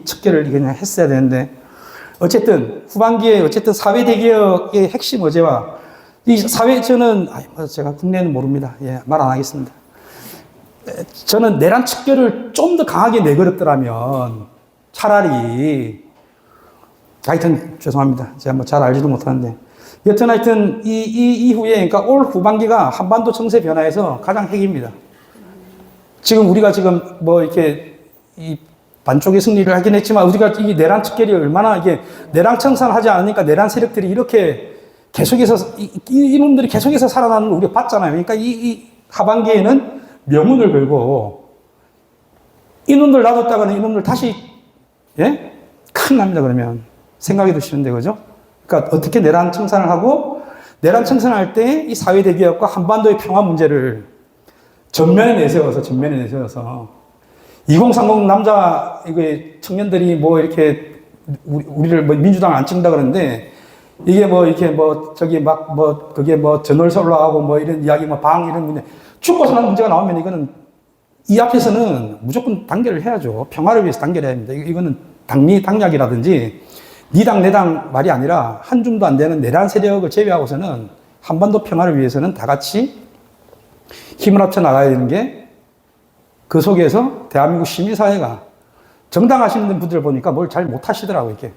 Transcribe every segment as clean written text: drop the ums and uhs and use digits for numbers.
척결을 그냥 했어야 되는데, 어쨌든 후반기에 어쨌든 사회 대개혁의 핵심 어제와 이 사회, 저는 제가 국내는 모릅니다. 예, 말 안 하겠습니다. 저는 내란 척결을 좀 더 강하게 내걸었더라면 차라리, 하여튼 죄송합니다. 제가 뭐 잘 알지도 못하는데, 여튼 하여튼 이 이후에, 그러니까 올 후반기가 한반도 정세 변화에서 가장 핵입니다. 지금 우리가 지금 뭐 이렇게 이 반쪽의 승리를 하긴 했지만, 우리가 이 내란 척결이 얼마나 이게 내란 청산을 하지 않으니까 내란 세력들이 이렇게 계속해서 이놈들이 계속해서 살아나는 걸 우리가 봤잖아요. 그러니까 이 하반기에는 명운을 걸고 이놈들 놔뒀다가는 이놈들 다시 큰일 납니다. 그러면 생각해도 싫은데, 그죠? 그러니까 어떻게 내란 청산을 하고, 내란 청산할 때 이 사회 대개혁과 한반도의 평화 문제를 전면에 내세워서 2030 남자 청년들이 뭐 이렇게 우리를 뭐 민주당 안 찍는다 그러는데, 이게 뭐 이렇게 뭐 저기 막 뭐 그게 뭐 전월세 올라가고 뭐 이런 이야기 뭐 방 이런 문제, 죽고 사는 문제가 나오면 이거는 이 앞에서는 무조건 단결을 해야죠. 평화를 위해서 단결해야 합니다. 이거는 당략이라든지 니 당 내 당 말이 아니라 한 줌도 안 되는 내란 세력을 제외하고서는 한반도 평화를 위해서는 다 같이 힘을 합쳐 나가야 되는 게, 그 속에서 대한민국 시민사회가 정당 하시는 분들 보니까 뭘 잘 못하시더라고요. 이렇게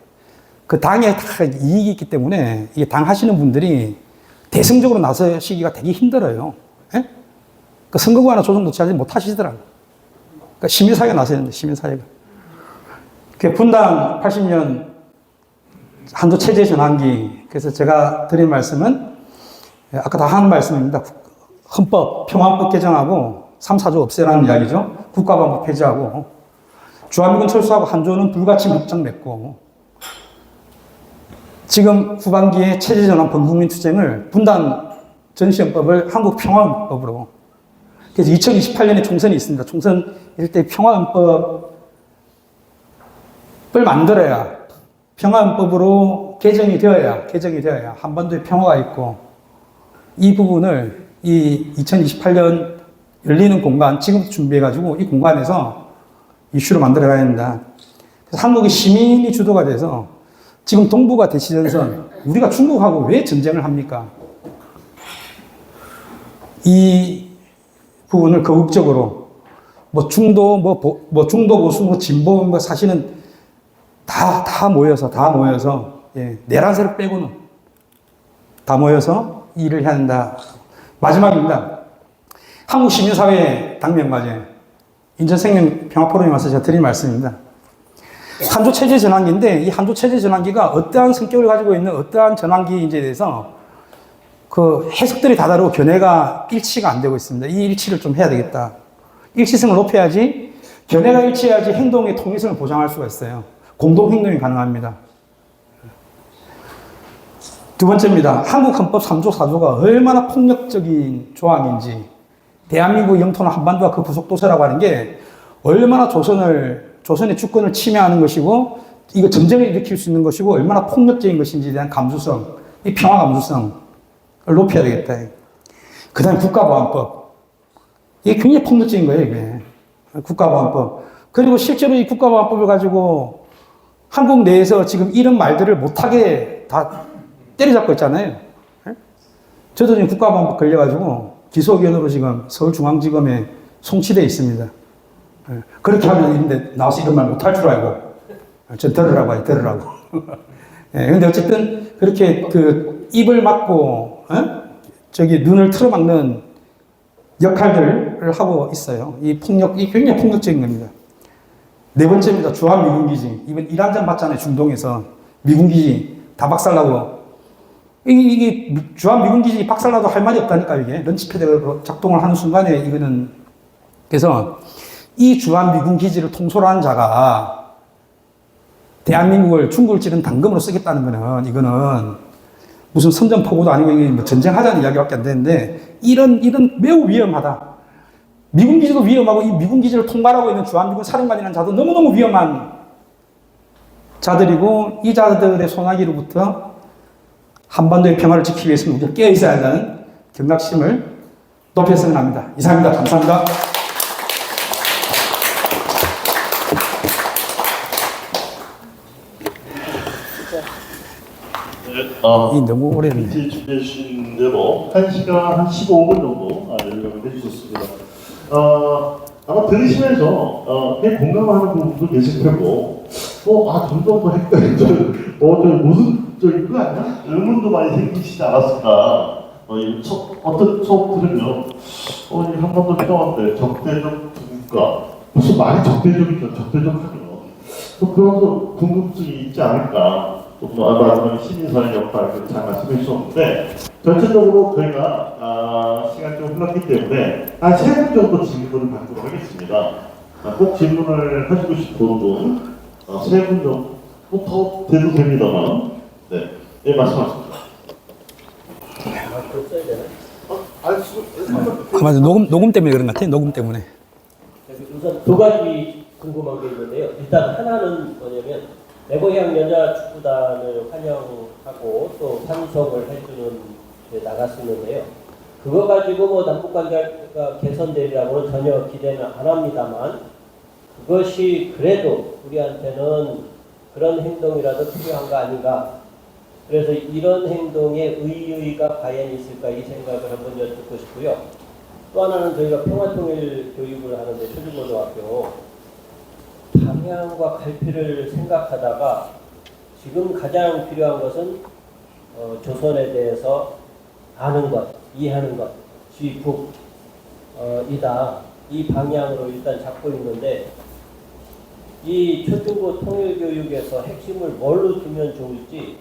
그 당에 다 이익이 있기 때문에 이게 당 하시는 분들이 대승적으로 나서시기가 되게 힘들어요. 예? 그 선거구 하나 조정도 잘 못하시더라고요. 그러니까 시민사회가 나서야 되는데, 시민사회가. 그 분당 80년 한도 체제 전환기. 그래서 제가 드린 말씀은 아까 다 한 말씀입니다. 헌법, 평화헌법 개정하고 3, 4조 없애라는 이야기죠. 국가방법 폐지하고 주한미군 철수하고 한조는 불가침 협정 맺고, 지금 후반기에 체제전환 범국민 투쟁을 분단 전시헌법을 한국평화헌법으로, 그래서 2028년에 총선이 있습니다. 총선 이럴 때 평화헌법을 만들어야, 평화헌법으로 개정이 되어야 한반도에 평화가 있고, 이 부분을 이 2028년 열리는 공간, 지금부터 준비해가지고 이 공간에서 이슈로 만들어가야 된다. 그래서 한국의 시민이 주도가 돼서, 지금 동북아 대치전선, 우리가 중국하고 왜 전쟁을 합니까? 이 부분을 거국적으로, 뭐 중도 보수, 뭐 진보, 뭐 사실은 다 모여서, 내란 세력 빼고는 다 모여서 일을 해야 한다. 마지막입니다. 한국 시민사회 당면과제, 인천생명 평화포럼에 와서 제가 드린 말씀입니다. 한조 체제 전환기인데, 이 한조 체제 전환기가 어떠한 성격을 가지고 있는 어떠한 전환기인지에 대해서 그 해석들이 다 다르고 견해가 일치가 안 되고 있습니다. 이 일치를 좀 해야 되겠다. 일치성을 높여야지, 견해가 일치해야지 행동의 통일성을 보장할 수가 있어요. 공동행동이 가능합니다. 두 번째입니다. 한국 헌법 3조, 4조가 얼마나 폭력적인 조항인지, 대한민국 영토나 한반도와 그 부속 도서라고 하는 게 얼마나 조선의 주권을 침해하는 것이고, 이거 전쟁을 일으킬 수 있는 것이고, 얼마나 폭력적인 것인지에 대한 감수성, 이 평화 감수성을 높여야 되겠다. 그 다음에 국가보안법. 이게 굉장히 폭력적인 거예요, 이게. 국가보안법. 그리고 실제로 이 국가보안법을 가지고 한국 내에서 지금 이런 말들을 못하게 다 때려잡고 있잖아요. 저도 지금 국가보안법 걸려가지고 기소견으로 지금 서울중앙지검에 송치되어 있습니다. 그렇게 하면 이런데 나와서 이런 말 못할 줄 알고, 전 들으라고. 근데 어쨌든 그렇게 그 입을 막고, 저기 눈을 틀어막는 역할들을 하고 있어요. 이 굉장히 폭력적인 겁니다. 네 번째입니다. 주한미군기지. 이번 이란전 봤잖아요. 중동에서. 미군기지 다 박살나고. 이게 주한미군기지 박살나도 할 말이 없다니까, 이게. 런치패드로 작동을 하는 순간에 이거는. 그래서 이 주한미군기지를 통솔하는 자가 대한민국을 중국을 찌른 당금으로 쓰겠다는 거는, 이거는 무슨 선전포고도 아니고 이게 뭐 전쟁하자는 이야기밖에 안 되는데, 이런 매우 위험하다. 미군기지도 위험하고, 이 미군기지를 통발하고 있는 주한미군 사령관이라는 자도 너무너무 위험한 자들이고, 이 자들의 소나기로부터 한반도의 평화를 지키기 위해서는 우리가 깨어 있어야 한다는 경각심을 높였으면 합니다. 이상입니다. 감사합니다. 이 너무 오래됐네. 준비해 주신 대로 1시간 한 15분 정도 연락을 해주셨습니다. 아마 들으시면서 꽤 공감하는 부분도 계실 테고, 점점 더 헷갈리죠. 무슨 이거 아니야? 의문도 많이 생기시지 않았을까? 처음 들으면 한 번도 필요한데 적대적 국가 무슨 말이 적대적이죠? 적대적하죠. 또 그런 또 궁금증이 있지 않을까? 아까 시민사회 역할 잘 말씀해 주셨는데 전체적으로 저희가 시간이 좀 흘렀기 때문에 한 3분 정도 질문을 받도록 하겠습니다. 꼭 질문을 하시고 싶은 분 3분 정도 더 돼도 됩니다만 네, 말씀하십시오. 맞아, 녹음 때문에 그런 것 같아. 녹음 때문에. 우선 두 가지 궁금한 게 있는데요. 일단 하나는 뭐냐면 내고향 여자 축구단을 환영하고 또 환송을 해주는 데 나갔었는데요. 그거 가지고 뭐 남북관계가 개선되리라고는 전혀 기대는 안 합니다만 그것이 그래도 우리한테는 그런 행동이라도 필요한 거 아닌가. 그래서 이런 행동에 의의가 과연 있을까 이 생각을 한번 여쭙고 싶고요. 또 하나는 저희가 평화통일 교육을 하는데 초중고등학교 방향과 갈피를 생각하다가 지금 가장 필요한 것은 조선에 대해서 아는 것, 이해하는 것, 지국 이다. 이 방향으로 일단 잡고 있는데 이 초중고 통일교육에서 핵심을 뭘로 두면 좋을지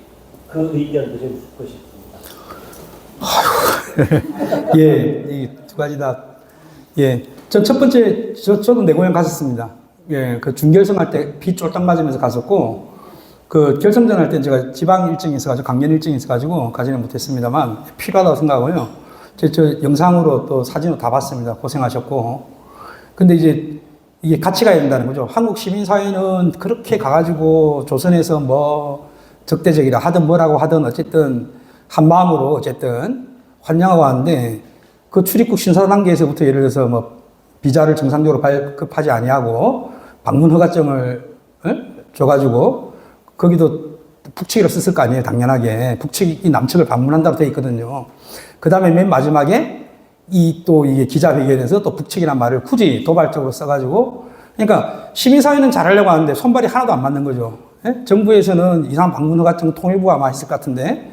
그 의견도 좀 듣고 싶습니다. 예, 이 두 가지 다. 예, 첫 번째, 저도 내 고향 갔었습니다. 예, 그 준결승 할 때 비 쫄딱 맞으면서 갔었고, 그 결승전 할 때 제가 지방 일정이 있어가지고, 강연 일정이 있어가지고 가지는 못했습니다만, 필요하다고 생각하고요. 저 영상으로 또 사진으로 다 봤습니다. 고생하셨고. 근데 이제 이게 같이 가야 된다는 거죠. 한국 시민사회는 그렇게 가가지고 조선에서 뭐 적대적이라 하든 뭐라고 하든 어쨌든 한 마음으로 어쨌든 환영하고 하는데 그 출입국 심사 단계에서부터 예를 들어서 뭐 비자를 정상적으로 발급하지 아니하고 방문 허가증을 줘가지고 거기도 북측이라 썼을 거 아니에요. 당연하게 북측이 남측을 방문한다고 되어 있거든요. 그 다음에 맨 마지막에 이게 기자회견에서 또 북측이란 말을 굳이 도발적으로 써가지고 그러니까 시민사회는 잘하려고 하는데 손발이 하나도 안 맞는 거죠. 예? 정부에서는 이상 방문 허가증 통일부가 아마 했을 것 같은데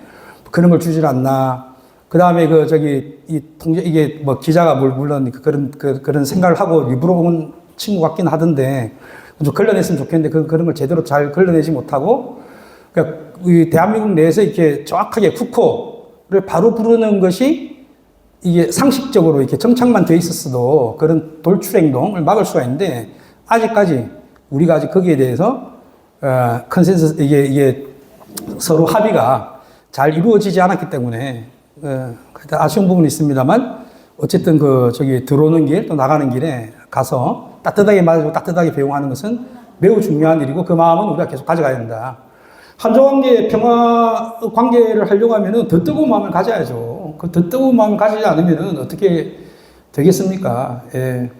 그런 걸 주질 않나. 그 다음에 이게 뭐 기자가 물론 그런 생각을 하고 일부러 본 친구 같긴 하던데 좀 걸러냈으면 좋겠는데 그런 걸 제대로 잘 걸러내지 못하고 그러니까 이 대한민국 내에서 이렇게 정확하게 국호를 바로 부르는 것이 이게 상식적으로 이렇게 정착만 돼 있었어도 그런 돌출 행동을 막을 수가 있는데 아직까지 우리가 아직 거기에 대해서 컨센서스 이게 서로 합의가 잘 이루어지지 않았기 때문에 아쉬운 부분이 있습니다만 어쨌든 들어오는 길 또 나가는 길에 가서 따뜻하게 맞고 따뜻하게 배웅하는 것은 매우 중요한 일이고 그 마음은 우리가 계속 가져가야 된다. 한중관계 평화 관계를 하려고 하면은 더 뜨거운 마음을 가져야죠. 그 더 뜨거운 마음을 가지지 않으면은 어떻게 되겠습니까? 예.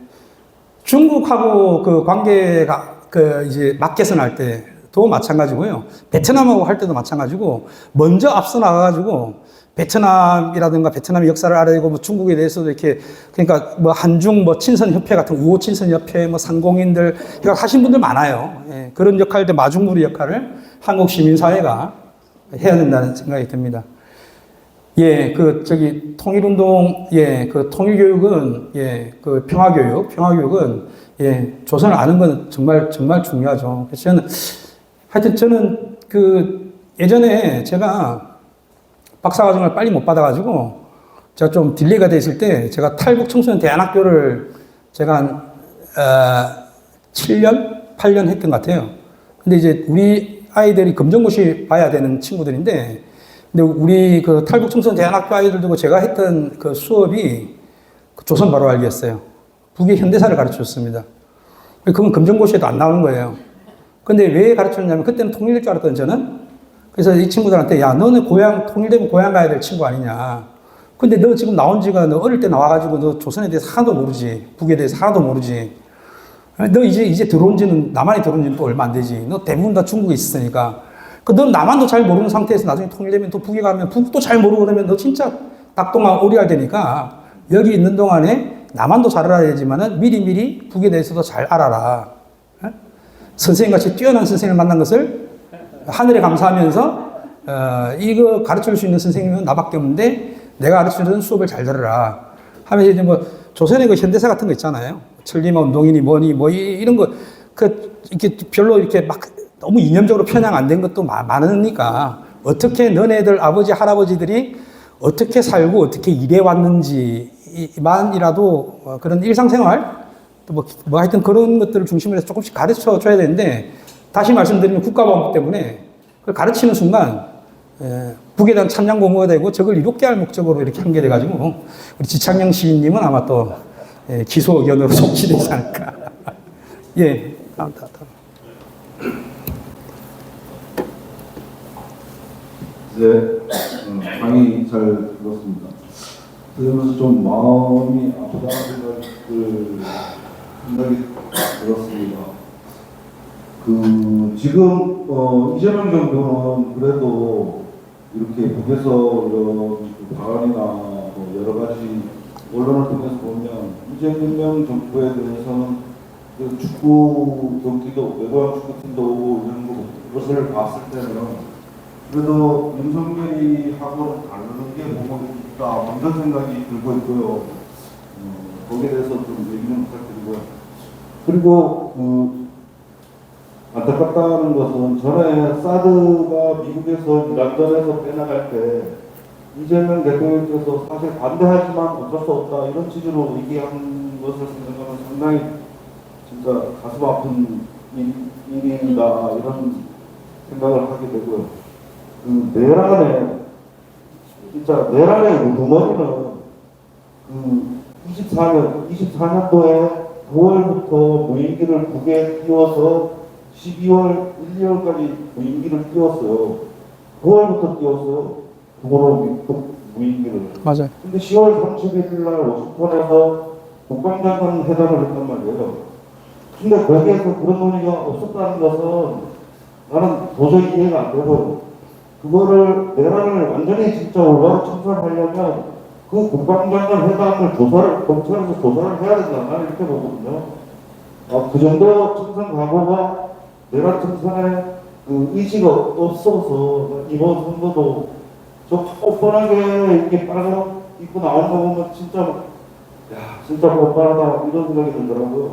중국하고 그 관계가 이제 맞개선할 때도 마찬가지고요. 베트남하고 할 때도 마찬가지고 먼저 앞서 나가가지고 베트남이라든가 베트남의 역사를 알아야고 뭐 중국에 대해서도 이렇게 그러니까 뭐 한중 뭐 친선협회 같은 우호 친선협회 뭐 상공인들 그러니까 하신 분들 많아요. 예. 그런 역할들 마중물의 역할을 한국 시민사회가 해야 된다는 생각이 듭니다. 예, 통일운동, 예, 통일교육은, 예, 평화교육은, 예, 조선을 아는 건 정말 중요하죠. 그래서 저는 예전에 제가 박사과정을 빨리 못 받아가지고, 제가 좀 딜레이가 돼 있을 때, 제가 탈북 청소년 대안학교를 제가 한, 7년? 8년 했던 것 같아요. 근데 이제 우리 아이들이 검정고시 봐야 되는 친구들인데, 근데 우리 탈북 청소년 대안학교 아이들도 제가 했던 그 수업이 조선 바로 알기였어요. 북의 현대사를 가르쳐 줬습니다. 그건 검정고시에도 안 나오는 거예요. 근데 왜 가르쳐 줬냐면 그때는 통일될 줄 알았던 저는 그래서 이 친구들한테 야, 너는 통일되면 고향 가야 될 친구 아니냐. 근데 너 지금 나온 지가 너 어릴 때 나와가지고 너 조선에 대해서 하나도 모르지. 북에 대해서 하나도 모르지. 너 이제 들어온 지는, 남한이 들어온 지는 또 얼마 안 되지. 너 대부분 다 중국에 있었으니까. 너 남한도 잘 모르는 상태에서 나중에 통일되면 또 북에 가면 북도 잘 모르고 그러면 너 진짜 낙동강 오리알 되니까 여기 있는 동안에 남한도 잘 알아야 되지만은 미리미리 북에 대해서도 잘 알아라. 선생님같이 뛰어난 선생님을 만난 것을 하늘에 감사하면서 이거 가르칠 수 있는 선생님은 나밖에 없는데 내가 가르치는 수업을 잘 들어라 하면서 이제 뭐 조선의 그 현대사 같은 거 있잖아요. 천리마 운동이니 뭐니 뭐 이런 거 이렇게 별로 이렇게 막 너무 이념적으로 편향 안 된 것도 많으니까 어떻게 너네들 아버지 할아버지들이 어떻게 살고 어떻게 일해 왔는지만이라도 그런 일상생활 뭐 하여튼 그런 것들을 중심으로 해서 조금씩 가르쳐 줘야 되는데 다시 말씀드리면 국가보안법 때문에 그걸 가르치는 순간 북에 대한 참량 공모가 되고 적을 이롭게 할 목적으로 이렇게 한 게 돼가지고 우리 지창영 시인님은 아마 또 기소 의견으로 속치되지 않을까. 예. 다음. 강의 잘 들었습니다. 들으면서 좀 마음이 아프다는 생각이 들었습니다. 지금 이재명 정부는 그래도 이렇게 북에서 이런 발언이나 뭐 여러 가지 언론을 통해서 보면 이재명 정부에 대해서는 축구 경기도 외고양 축구팀도 오고 이런 것을 봤을 때는 그래도 윤석열이 하고는 다른 게 뭐가 있다 이런 생각이 들고 있고요. 거기에 대해서 좀 얘기는 부탁드리고요. 그리고 안타깝다는 것은 전에 사드가 미국에서 런던에서 빼나갈 때 이재명 대통령께서 사실 반대하지만 어쩔 수 없다 이런 취지로 얘기한 것을 생각하면 상당히 진짜 가슴 아픈 일이다 이런 생각을 하게 되고요. 내란의 우두머리는 24년도에 9월부터 무인기를 북에 띄워서 12월 1, 2월까지 무인기를 띄웠어요. 9월부터 띄웠어요. 북으로 무인기를. 맞아요. 근데 10월 31일 날 워싱턴에서 국방장관 회담을 했단 말이에요. 근데 거기에서 그런 논의가 없었다는 것은 나는 도저히 이해가 안 되고 그거를 내란을 완전히 진짜 올바로 청산하려면 그 국방장관 회담을 검찰에서 조사를 해야 된다. 나는 이렇게 보거든요. 그 정도 청산 각오가 내란 청산에 그 의지가 없어서 이번 선거도 저 뻔뻔하게 이렇게 빨간 입고 나오는 거 보면 진짜 뻔뻔하다 이런 생각이 들더라고요.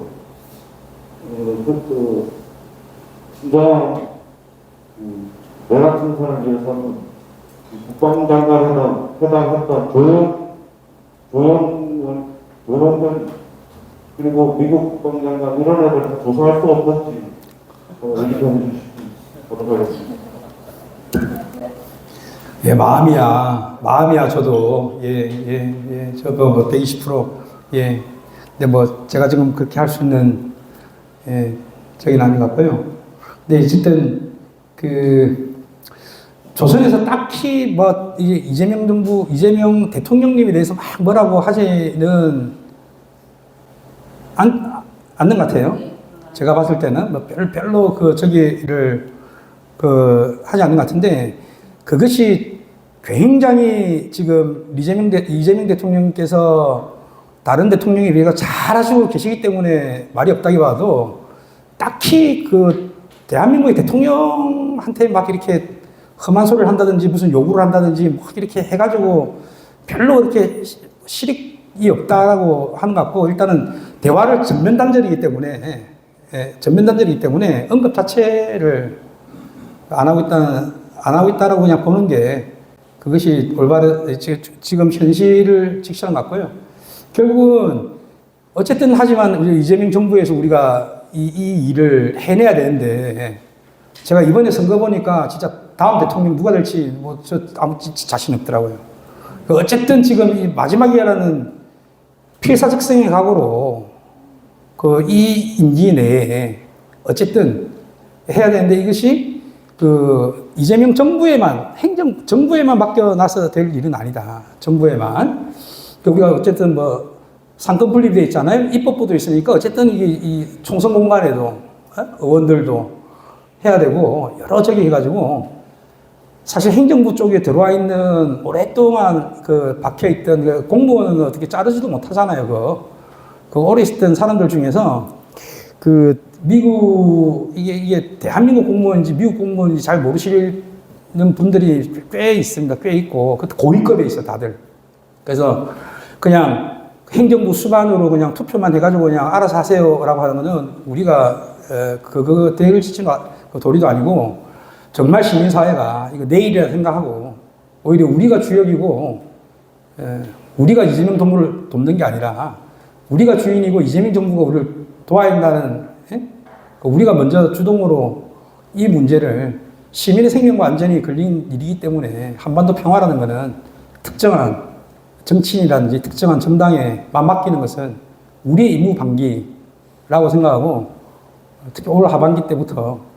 진짜 내란 청산을 위해서는 국방장관 회담했던 조영근 그리고 미국 국방장관 이런 애들 다 조사할 수 없는지 얘기 좀 해주시기 바랍니다. 예, 마음이야, 저도. 저도 뭐 120%. 예. 근데 뭐, 제가 지금 그렇게 할 수 있는, 저긴 아닌 것 같고요. 근데 어쨌든, 조선에서 딱히 뭐, 이재명 대통령님에 대해서 막 뭐라고 하지는 않는 것 같아요. 제가 봤을 때는 뭐 별로 하지 않는 것 같은데, 그것이 굉장히 지금 이재명 대통령께서 다른 대통령에 비해서 잘 하시고 계시기 때문에 말이 없다기보다도 딱히 대한민국의 대통령한테 막 이렇게 험한 소리를 한다든지 무슨 요구를 한다든지 막 이렇게 해가지고 별로 이렇게 실익이 없다라고 하는 것 같고 일단은 대화를 전면 단절이기 때문에 언급 자체를 안 하고 있다라고 그냥 보는 게 그것이 지금 현실을 직시하는 것 같고요. 결국은 어쨌든 하지만 우리 이재명 정부에서 우리가 이 일을 해내야 되는데 제가 이번에 선거 보니까 진짜 다음 대통령 누가 될지 아무 자신 없더라고요. 어쨌든 지금 이 마지막이라는 필사적성의 각오로 이 임기 내에 어쨌든 해야 되는데 이것이 이재명 정부에만 정부에만 맡겨놔서 될 일은 아니다. 정부에만. 우리가 어쨌든 뭐 상권 분립되어 있잖아요. 입법부도 있으니까 어쨌든 이 총선 공간에도 의원들도 해야 되고 여러 저기 해가지고 사실 행정부 쪽에 들어와 있는 오랫동안 그 박혀있던 그 공무원은 어떻게 자르지도 못하잖아요. 그 오래 있었던 사람들 중에서 그 미국, 이게 대한민국 공무원인지 미국 공무원인지 잘 모르시는 분들이 꽤 있습니다. 꽤 있고, 그 고위급에 있어, 다들. 그래서 그냥 행정부 수반으로 그냥 투표만 해가지고 그냥 알아서 하세요라고 하는 거는 우리가 그거 대를 지치는 도리도 아니고 정말 시민사회가 이거 내일이라 생각하고 오히려 우리가 주역이고 우리가 이재명 정부를 돕는 게 아니라 우리가 주인이고 이재명 정부가 우리를 도와야 한다는 우리가 먼저 주동으로 이 문제를 시민의 생명과 안전이 걸린 일이기 때문에 한반도 평화라는 것은 특정한 정치인이라든지 특정한 정당에 맞먹기는 것은 우리의 임무 방기라고 생각하고 특히 올 하반기 때부터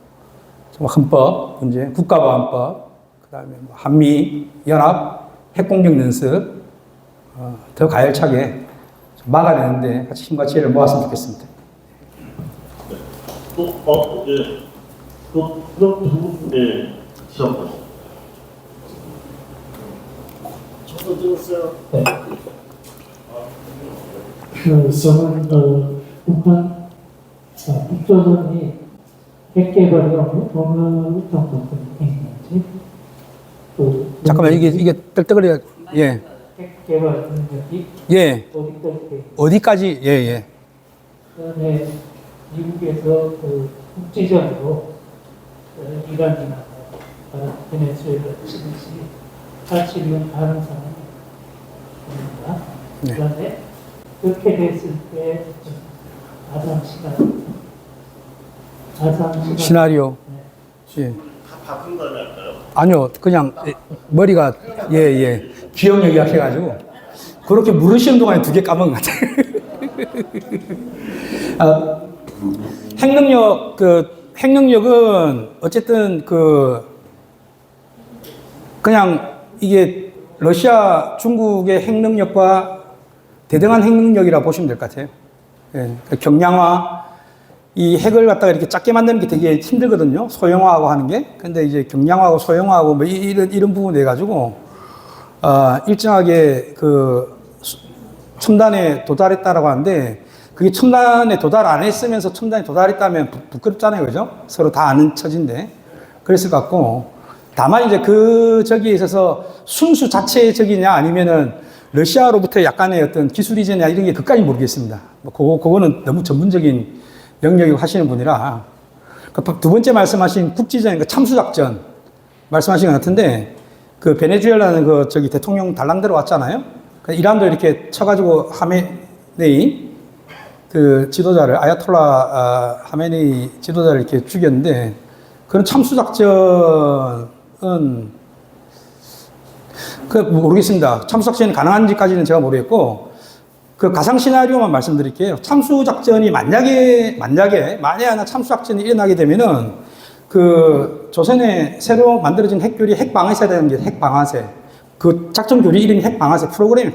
헌법 문제, 국가보안법, 그다음에 한미 연합 핵공격 연습 더 가열차게 막아내는데 같이 힘과 지혜를 모았으면 좋겠습니다. 그럼 정부의 시험 저도 들었어요. 저는 북한 북조선이 핵 개발이 어느 정도 했는지 또 잠깐만 이게 떨떡거려. 예. 핵 개발 능력이 예. 어디까지 어디까지? 예, 예. 그다음에 미국에서 그 국제적으로 이란이나 베네수엘라 같이 할 수 있는 다른 상황입니다. 네. 그런데 그렇게 됐을 때 가상 시나리오. 예. 다 바꾼 다음에 할까요? 아니요, 그냥 머리가 예. 기억력이 약해가지고 그렇게 물으시는 동안에 2개 까먹은 것 같아요. 핵능력은 어쨌든 그냥 이게 러시아, 중국의 핵능력과 대등한 핵능력이라 보시면 될 것 같아요. 예, 경량화, 이 핵을 갖다가 이렇게 작게 만드는 게 되게 힘들거든요. 소형화하고 하는 게. 근데 이제 경량화하고 소형화하고 뭐 이런 부분 해가지고, 일정하게 첨단에 도달했다라고 하는데, 그게 첨단에 도달 안 했으면서 첨단에 도달했다면 부끄럽잖아요. 그죠? 서로 다 아는 처지인데. 그랬을 것 같고, 다만 이제 저기에 있어서 순수 자체적이냐 아니면은 러시아로부터 약간의 어떤 기술 이전이나 이런 게 그까지 모르겠습니다. 그거는 너무 전문적인 영역이고 하시는 분이라. 두 번째 말씀하신 국지전, 참수작전 말씀하신 것 같은데, 베네수엘라는 대통령 달랑 들어왔잖아요. 이란도 이렇게 쳐가지고 하메네이 지도자를, 아야톨라 하메네이 지도자를 이렇게 죽였는데, 그런 참수작전은 모르겠습니다. 참수작전이 가능한지까지는 제가 모르겠고, 가상 시나리오만 말씀드릴게요. 참수작전이 만약에 하나 참수작전이 일어나게 되면은 조선에 새로 만들어진 핵교리 핵방아쇠라는 게 핵방아쇠. 작전 교리 이름이 핵방아쇠 프로그램.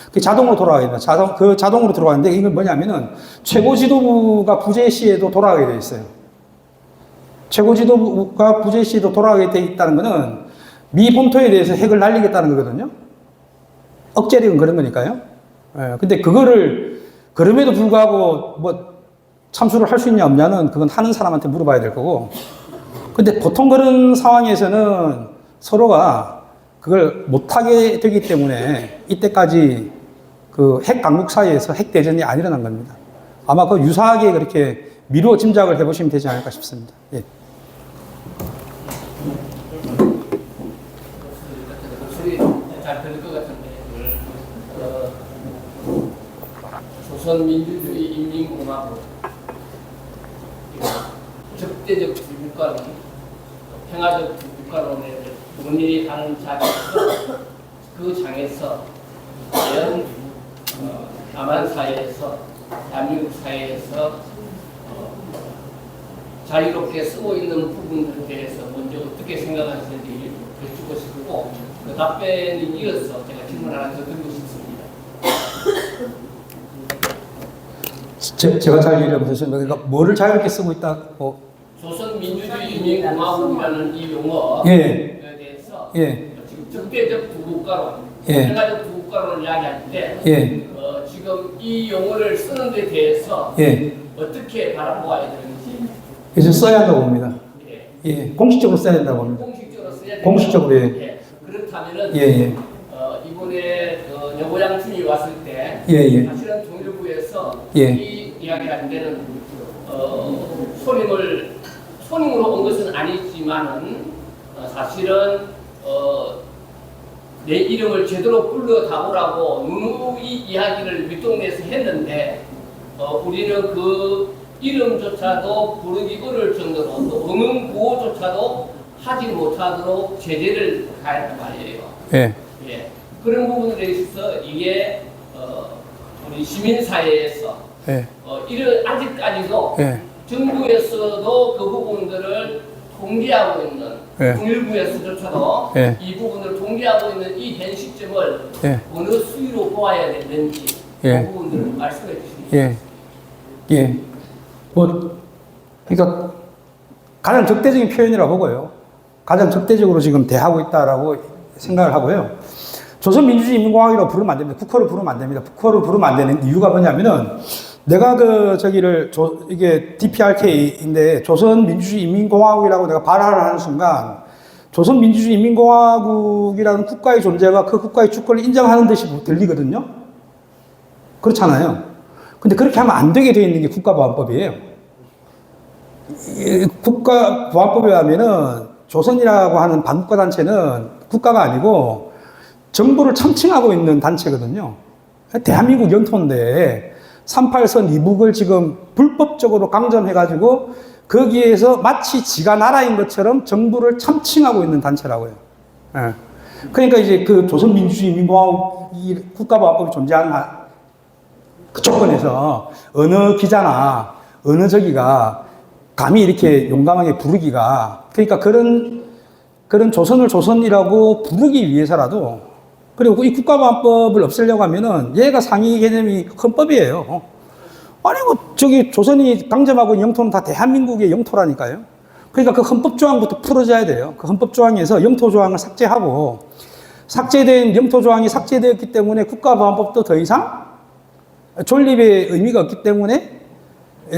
그게 자동으로 돌아가게 됩니다. 자동으로 돌아가는데 이건 뭐냐면은 최고 지도부가 부재 시에도 돌아가게 되어 있어요. 최고 지도부가 부재 시에도 돌아가게 되어 있다는 거는 미 본토에 대해서 핵을 날리겠다는 거거든요. 억제력은 그런 거니까요. 근데 그거를 그럼에도 불구하고 참수를 할 수 있냐 없냐는 그건 하는 사람한테 물어봐야 될 거고. 근데 보통 그런 상황에서는 서로가 그걸 못하게 되기 때문에 이때까지 핵 강국 사이에서 핵 대전이 안 일어난 겁니다. 아마 유사하게 그렇게 미루어 짐작을 해보시면 되지 않을까 싶습니다. 예. 잘 들을 것 같은데 조선민주주의 인민공화국 적대적 국가론, 평화적 국가론에 논의하는 자리에서 그 장에서 과연 남한 사회에서 대한민국 사회에서 자유롭게 쓰고 있는 부분들에 대해서 먼저 어떻게 생각하시는지 여쭙고 싶고 그 답변에 이어서 제가 질문 하나 더 드리고 싶습니다. 제가 잘 이해를 못했습니다. 그러니까 뭐를 자유롭게 쓰고 있다고? 조선민주주의 인민공화국이라는 이 용어에 예. 대해서 예. 지금 적대적 부국가론, 예. 평화적 부국가론을 이야기하는데 예. 지금 이 용어를 쓰는 데 대해서 예. 어떻게 바라보아야 되는지 그래서 써야 한다고 봅니다. 예. 예. 공식적으로 써야 된다고 봅니다. 공식적으로 써야 된다. 공식적으로, 예. 예. 그렇다면은 예, 예. 이번에 여고양팀이 왔을 때 예, 예. 사실은 통일부에서 예. 이 이야기하는 데는 손님으로 온 것은 아니지만은 사실은 내 이름을 제대로 불러다오라고 누누이 이야기를 윗동네에서 했는데 우리는 그 이름조차도 부르기 어려울 정도로 또 음응 구호조차도 하지 못하도록 제재를 가했단 말이에요. 예. 예. 그런 부분에 있어서 이게 우리 시민사회에서 예. 이런 아직까지도 예. 정부에서도 그 부분들을 통제하고 있는 예. 통일부에서조차도 예. 이 부분을 통제하고 있는 이 현 시점을 예. 어느 수위로 보아야 되는지 예. 그 부분들을 말씀해 주십니다. 예. 예. 뭐, 그러니까 가장 적대적인 표현이라고 보고요. 가장 적대적으로 지금 대하고 있다라고 생각을 하고요. 조선민주주의인민공화국이라고 부르면 안 됩니다. 국호를 부르면 안 됩니다. 국호를 부르면 안 되는 이유가 뭐냐면은 내가 이게 DPRK인데 조선민주주의인민공화국이라고 내가 발언을 하는 순간 조선민주주의인민공화국이라는 국가의 존재가 그 국가의 주권을 인정하는 듯이 들리거든요. 그렇잖아요. 근데 그렇게 하면 안 되게 되어 있는 게 국가보안법이에요. 국가보안법에 하면은 조선이라고 하는 반국가 단체는 국가가 아니고 정부를 참칭하고 있는 단체거든요. 대한민국 영토인데 38선 이북을 지금 불법적으로 강점해가지고 거기에서 마치 지가 나라인 것처럼 정부를 참칭하고 있는 단체라고요. 예. 그러니까 이제 그 조선민주주의인민공화국 국가보안법이 존재하는 그 조건에서 어느 기자나 어느 저기가 감히 이렇게 용감하게 부르기가 그러니까 그런 조선을 조선이라고 부르기 위해서라도 그리고 이 국가보안법을 없애려고 하면은 얘가 상위 개념이 헌법이에요. 아니 저기 조선이 강점하고 있는 영토는 다 대한민국의 영토라니까요. 그러니까 그 헌법 조항부터 풀어져야 돼요. 그 헌법 조항에서 영토 조항을 삭제하고 삭제된 영토 조항이 삭제되었기 때문에 국가보안법도 더 이상 존립의 의미가 없기 때문에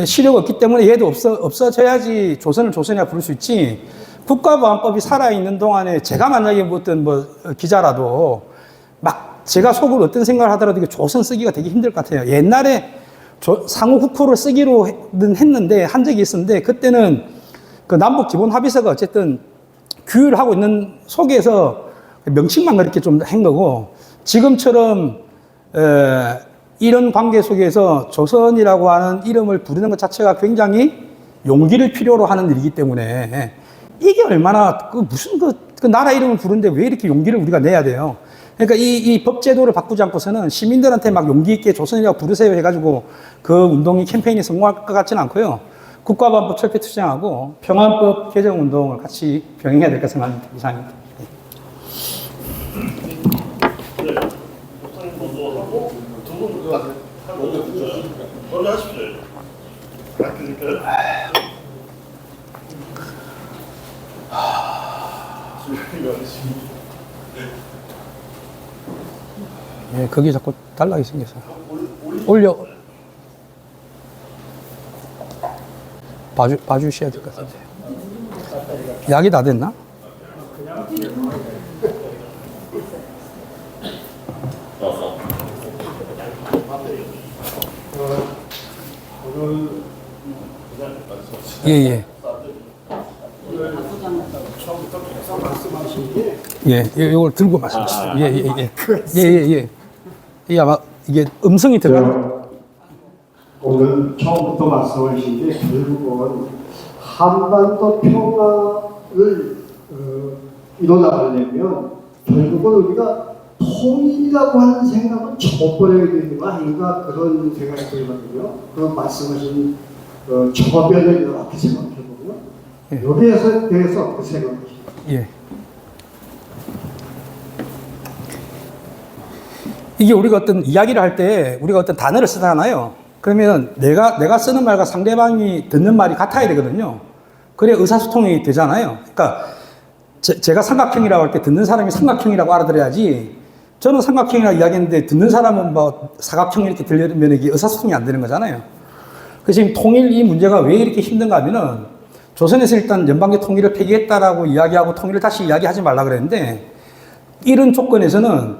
실효가 없기 때문에 얘도 없어져야지 조선을 조선이라 부를 수 있지. 국가보안법이 살아있는 동안에 제가 만약에 어떤 기자라도 막 제가 속으로 어떤 생각을 하더라도 조선 쓰기가 되게 힘들 것 같아요. 옛날에 상호 국호를 쓰기로는 했는데 한 적이 있었는데 그때는 그 남북 기본 합의서가 어쨌든 규율하고 있는 속에서 명칭만 그렇게 좀 한 거고 지금처럼 이런 관계 속에서 조선이라고 하는 이름을 부르는 것 자체가 굉장히 용기를 필요로 하는 일이기 때문에 이게 얼마나 무슨 나라 이름을 부르는데 왜 이렇게 용기를 우리가 내야 돼요? 그러니까 이 법제도를 바꾸지 않고서는 시민들한테 막 용기 있게 조선이라고 부르세요 해가지고 그 운동이 캠페인이 성공할 것 같지는 않고요. 국가보안법 철폐 투쟁하고 평안법 개정 운동을 같이 병행해야 될 것 생각합니다. 이상입니다. 네. 목사님 먼저 하고 두분 먼저 하십시오. 그러니까요. 예, 거기 자꾸 달라게 생겨서. 올려. 봐주셔야 될 것 같은데. 약이 다 됐나? 예, 예. 처음부터 계속 말씀하신 게 예, 이걸 들고 말씀하시죠. 예, 예, 예. 예, 예, 예. 이게 아마 이게 음성이 들어가는. 오늘 처음부터 말씀하신 게 결국은 한반도 평화를 이뤄나가려면 결국은 우리가 통일이라고 하는 생각을 접어버려야 되는 거 아닌가 그런 생각이 들거든요. 그런 말씀하신 저변을 이렇게 생각해보면 예. 여기에서 대해서 어떻게 생각하십니까? 예. 이게 우리가 어떤 이야기를 할 때 우리가 어떤 단어를 쓰잖아요. 그러면 내가 쓰는 말과 상대방이 듣는 말이 같아야 되거든요. 그래야 의사소통이 되잖아요. 그러니까 제가 삼각형이라고 할 때 듣는 사람이 삼각형이라고 알아들어야지, 저는 삼각형이라고 이야기했는데 듣는 사람은 뭐 사각형 이렇게 들리면 이게 의사소통이 안 되는 거잖아요. 그래서 지금 통일 이 문제가 왜 이렇게 힘든가 하면은, 조선에서 일단 연방제 통일을 폐기했다라고 이야기하고 통일을 다시 이야기하지 말라 그랬는데, 이런 조건에서는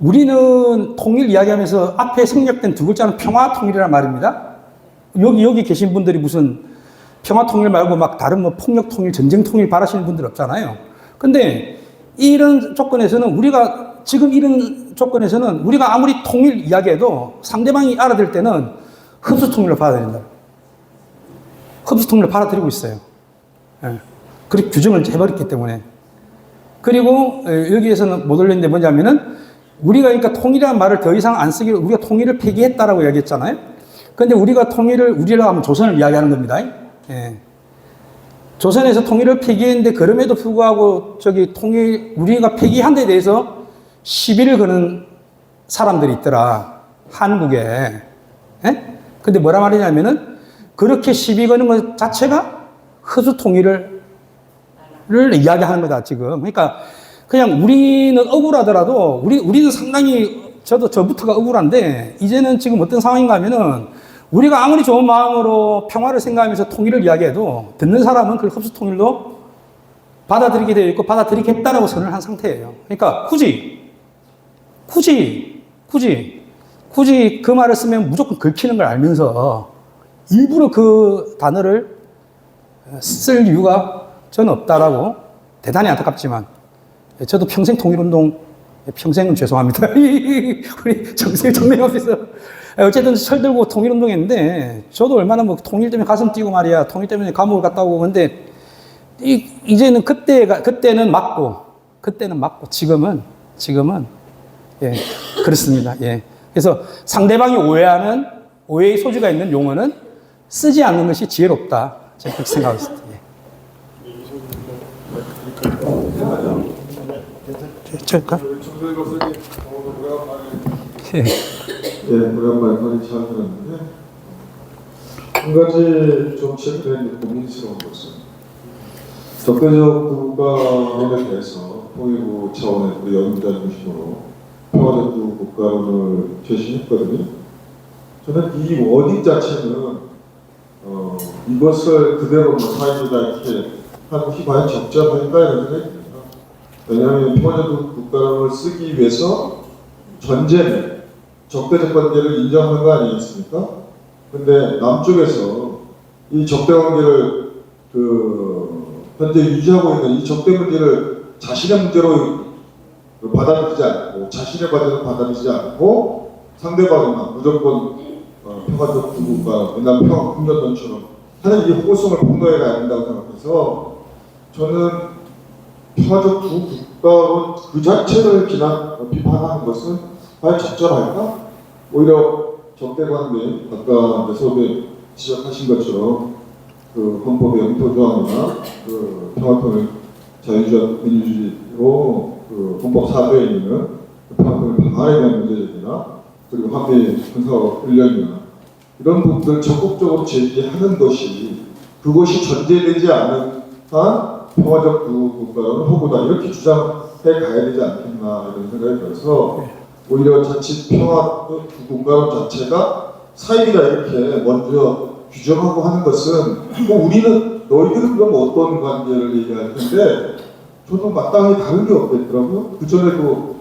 우리는 통일 이야기하면서 앞에 생략된 두 글자는 평화 통일이란 말입니다. 여기 계신 분들이 무슨 평화 통일 말고 막 다른 뭐 폭력 통일, 전쟁 통일 바라시는 분들 없잖아요. 근데 이런 조건에서는 지금 이런 조건에서는 우리가 아무리 통일 이야기해도 상대방이 알아들 때는 흡수 통일로 받아들인다. 흡수 통일로 받아들이고 있어요. 예. 그렇게 규정을 해버렸기 때문에. 그리고 여기에서는 못 올렸는데 뭐냐면은, 우리가 그러니까 통일이라는 말을 더 이상 안 쓰기로 우리가 통일을 폐기했다라고 이야기했잖아요. 근데 우리가 우리라고 하면 조선을 이야기하는 겁니다. 예. 조선에서 통일을 폐기했는데, 그럼에도 불구하고 우리가 폐기한 데 대해서 시비를 거는 사람들이 있더라, 한국에. 예? 근데 뭐라 말이냐면은, 그렇게 시비 거는 것 자체가 허수 통일을 이야기하는 거다, 지금. 그러니까, 그냥 우리는 억울하더라도, 우리는 상당히, 저부터가 억울한데, 이제는 지금 어떤 상황인가 하면은, 우리가 아무리 좋은 마음으로 평화를 생각하면서 통일을 이야기해도, 듣는 사람은 그걸 흡수 통일로 받아들이게 되어 있고, 받아들이겠다라고 선언을 한 상태예요. 그러니까, 굳이 그 말을 쓰면 무조건 긁히는 걸 알면서, 일부러 그 단어를 쓸 이유가 저는 없다라고, 대단히 안타깝지만, 저도 평생 통일운동, 평생은 죄송합니다. 우리 정세영 오피서. 어쨌든 철 들고 통일운동 했는데, 저도 얼마나 뭐 통일 때문에 가슴 뛰고 말이야, 통일 때문에 감옥을 갔다 오고, 근데, 이제는 그때는 맞고, 지금은, 예, 그렇습니다. 예. 그래서 상대방이 오해의 소지가 있는 용어는 쓰지 않는 것이 지혜롭다. 제가 그렇게 생각하고 있습니다. 예. 오랜만에 많이 잘 들었는데, 한 가지 좀 최근에 고민스러운 것은, 적대적 국가론에 대해서 통일부 차원의 우리 연구자 중심으로 평화적 두 국가론을 제시했거든요. 저는 이 워딩 자체는 이것을 그대로 뭐 사회주의다 이렇게 하는 것이 과연 적절할까 이런 생각이 듭니다. 왜냐하면 평화적 국가론을 쓰기 위해서 전제는 적대적 관계를 인정하는 거 아니겠습니까? 근데 남쪽에서 이 적대 관계를 현재 유지하고 있는 이 적대 문제를 자신의 문제로 받아들이지 않고, 자신의 과제로 받아들이지 않고, 상대방은 무조건 평화적 두 국가, 옛날 평화 국면론처럼 하는 이 호소성을 폭로해 가야 된다고 생각해서, 저는 평화적 두 국가론 그 자체를 비판하는 것은 과연 적절할까? 오히려 적대관계, 아까 매섭에 지적하신 것처럼 그 헌법의 영토조항이나 그 평화통일 자유주의 민주주의로 그 헌법 4조에 있는 평화통일 방안에 대한 문제제기나, 그리고 한미 군사훈련이나 이런 부분들을 적극적으로 제기하는 것이, 그것이 전제되지 않은 한 평화적 두 국가는 허구다 이렇게 주장해 가야 되지 않겠나 이런 생각이 들어서, 오히려 자칫 평화 두 국가론 자체가 사입이다 이렇게 먼저 규정하고 하는 것은, 뭐 우리는 너희들은 그럼 어떤 관계를 얘기할 텐데 저는 마땅히 다른 게 없겠더라고요. 그 전에도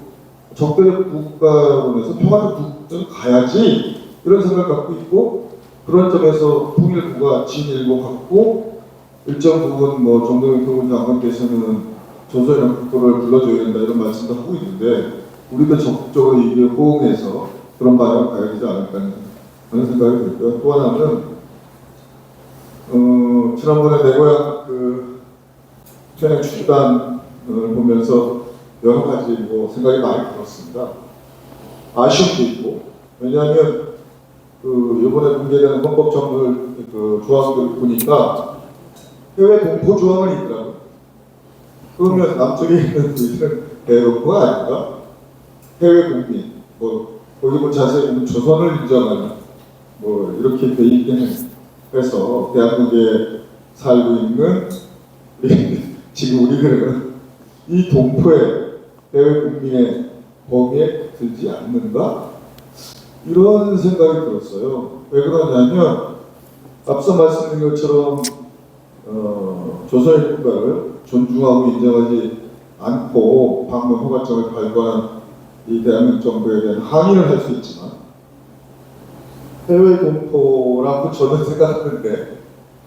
적대적 국가론에서 평화적 국가로 가야지 이런 생각을 갖고 있고, 그런 점에서 통일부가 진일보 갖고 일정 부분 뭐 정동영 교훈장관께서는 조선의 국도를 불러줘야 된다 이런 말씀도 하고 있는데, 우리도 적극적으로 이게 호응해서 그런 방향을 가야 되지 않을까 하는 생각이 들고요. 또 하나는 지난번에 내 고향 현행 축구단을 보면서 여러 가지 뭐 생각이 많이 들었습니다. 아쉬움도 있고, 왜냐하면 이번에 공개되는 헌법 정물 조항을 보니까 해외 동포 조항을 있더라고요. 그러면 남쪽에 있는 우리는 대동포가 아닌가? 해외 국민, 거기 자세히 보면 조선을 인정하는 이렇게 돼 있긴 해서, 대한민국에 살고 있는 지금 우리들은 이 동포의 해외 국민의 범위에 들지 않는가? 이런 생각이 들었어요. 왜 그러냐면 앞서 말씀드린 것처럼 조선의 국가를 존중하고 인정하지 않고 방문 허가증을 발부한 이 대한민국 정부에 대한 항의를 할 수 있지만 해외 동포라고 저는 생각하는데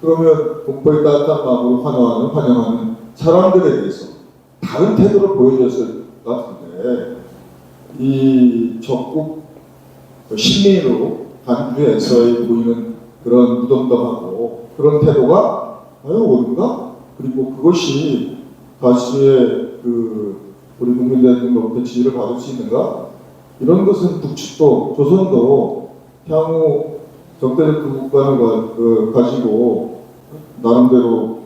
그러면 동포의 따뜻한 마음으로 환영하는 사람들에 대해서 다른 태도를 보여줬을 것 같은데 이 적국 시민으로 간주에서의 보이는 그런 무덤덤하고 그런 태도가 과연 옳은가? 그리고 그것이 다시의 우리 국민들로부터 지지를 받을 수 있는가? 이런 것은 북측도 조선도 향후 적대적 국간을 가지고 나름대로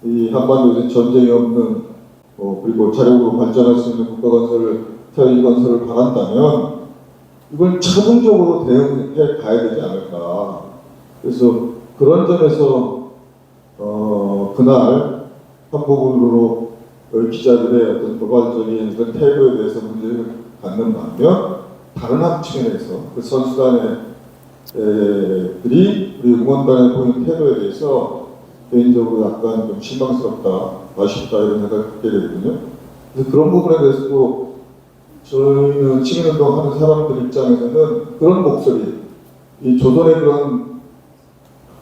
이 한반도에서 전쟁이 없는 그리고 자력으로 발전할 수 있는 국가 건설을 태의 건설을 바란다면 이걸 차등적으로 대응해 가야 되지 않을까. 그래서 그런 점에서 그날 한 부분으로 기자들의 어떤 도발적인 그런 태도에 대해서 문제를 갖는 반면 다른 한 측면에서 그 선수단의 들이 우리 응원단의 보이는 태도에 대해서 개인적으로 약간 좀 실망스럽다, 아쉽다 이런 생각을 갖게 되거든요. 그래서 그런 부분에 대해서도 저희는 시민운동하는 사람들 입장에서는 그런 목소리, 이 조선의 그런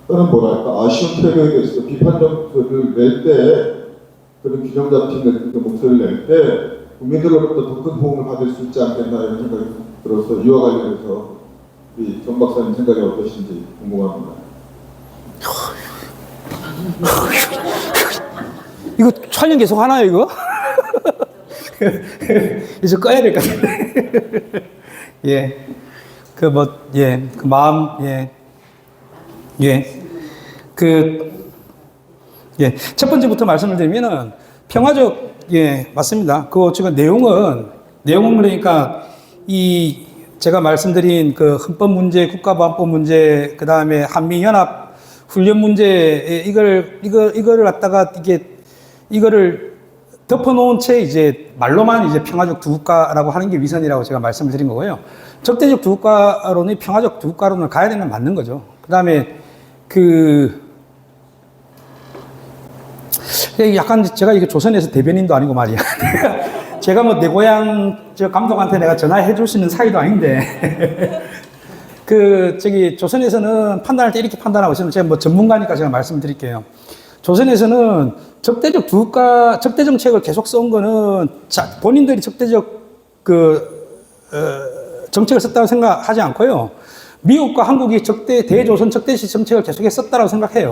뭐랄까 아쉬운 태도에 대해서 비판적 목소리를 낼 때, 그런 균형 잡힌 목소리를 낼 때 국민들로부터 더 큰 호응을 받을 수 있지 않겠나 이런 생각이 들어서 이와 관련해서 우리 정 박사님 생각이 어떠신지 궁금합니다. 이거 촬영 계속 하나요, 이거? 이제 꺼야 될 것 같은데. 예. 그 마음, 첫 번째부터 말씀을 드리면은 평화적, 맞습니다. 그 지금 내용은 그러니까 제가 말씀드린 그 헌법 문제, 국가보안법 문제, 그 다음에 한미연합 훈련 문제, 이거를 갖다가 이거를 덮어놓은 채 이제 말로만 이제 평화적 두 국가라고 하는 게 위선이라고 제가 말씀을 드린 거고요. 적대적 두 국가론이 평화적 두 국가론을 가야 되는 건 맞는 거죠. 그 다음에 약간 제가 이게 조선에서 대변인도 아니고 말이야. 제가 뭐 내 고향 저 감독한테 내가 전화해 줄 수 있는 사이도 아닌데. 조선에서는 판단할 때 이렇게 판단하고 있으면 제가 뭐 전문가니까 제가 말씀을 드릴게요. 조선에서는 적대적 두 국가, 적대 정책을 계속 써온 거는 본인들이 적대적 정책을 썼다고 생각하지 않고요. 미국과 한국이 대조선 적대시 정책을 계속했었다고 생각해요.